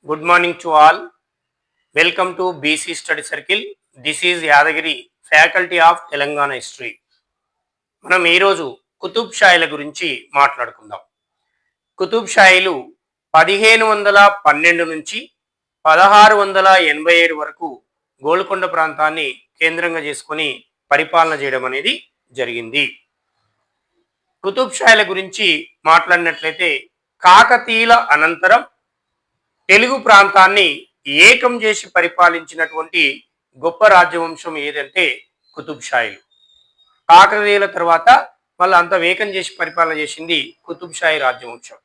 Good morning to all. Welcome to BC Study Circle. This is Yadagiri, Faculty of Telangana History. మనం ఈరోజు కుతుబ్ షాయిల గురించి మాట్లాడుకుందాం. కుతుబ్ షాయిలు 1512 నుంచి 1687 వరకు గోల్కొండ ప్రాంతాన్ని కేంద్రంగా చేసుకొని పరిపాలన చేయడం అనేది జరిగింది. కుతుబ్ షాయిల గురించి మాట్లాడినట్లయితే కాకతీయుల అనంతరం తెలుగు ప్రాంతాన్ని ఏకం చేసి పరిపాలించినటువంటి గొప్ప రాజ్యవంశం ఏదంటే కుతుబ్ షాయిలు. కాకతీయుల తర్వాత మళ్ళీ అంత ఏకం చేసి పరిపాలన చేసింది కుతుబ్ షాయి రాజ్యవంశం.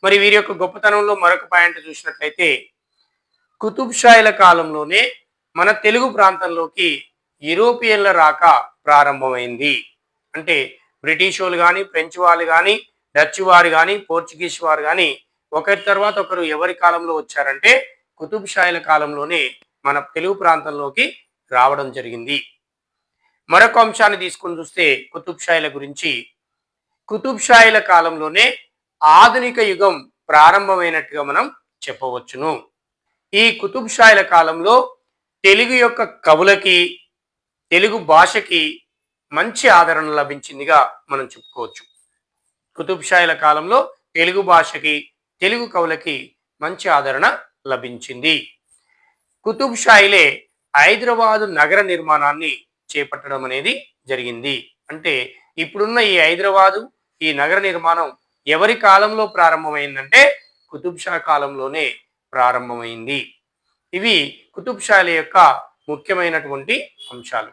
మరి వీరి యొక్క గొప్పతనంలో మరొక పాయింట్ చూసినట్లయితే కుతుబ్ షాయిల కాలంలోనే మన తెలుగు ప్రాంతంలోకి యూరోపియన్ల రాక ప్రారంభమైంది. అంటే బ్రిటిష్ వాళ్ళు కానీ, ఫ్రెంచ్ వాళ్ళు కానీ, డచ్ వారు కానీ, పోర్చుగీస్ వారు కానీ ఒకరి తర్వాత ఒకరు ఎవరి కాలంలో వచ్చారంటే కుతుబ్ షాయిల కాలంలోనే మన తెలుగు ప్రాంతంలోకి రావడం జరిగింది. మరొక అంశాన్ని తీసుకొని చూస్తే కుతుబ్ షాయిల గురించి, కుతుబ్ షాయిల కాలంలోనే ఆధునిక యుగం ప్రారంభమైనట్టుగా మనం చెప్పవచ్చును. ఈ కుతుబ్ షాయిల కాలంలో తెలుగు యొక్క కవులకి, తెలుగు భాషకి మంచి ఆదరణ లభించిందిగా మనం చెప్పుకోవచ్చు. కుతుబ్ షాయిల కాలంలో తెలుగు భాషకి, తెలుగు కవులకి మంచి ఆదరణ లభించింది. కుతుబ్ షాయిలే హైదరాబాదు నగర నిర్మాణాన్ని చేపట్టడం అనేది జరిగింది. అంటే ఇప్పుడున్న ఈ హైదరాబాదు, ఈ నగర నిర్మాణం ఎవరి కాలంలో ప్రారంభమైందంటే కుతుబ్ షా కాలంలోనే ప్రారంభమైంది. ఇవి కుతుబ్ షాయిల యొక్క ముఖ్యమైనటువంటి అంశాలు.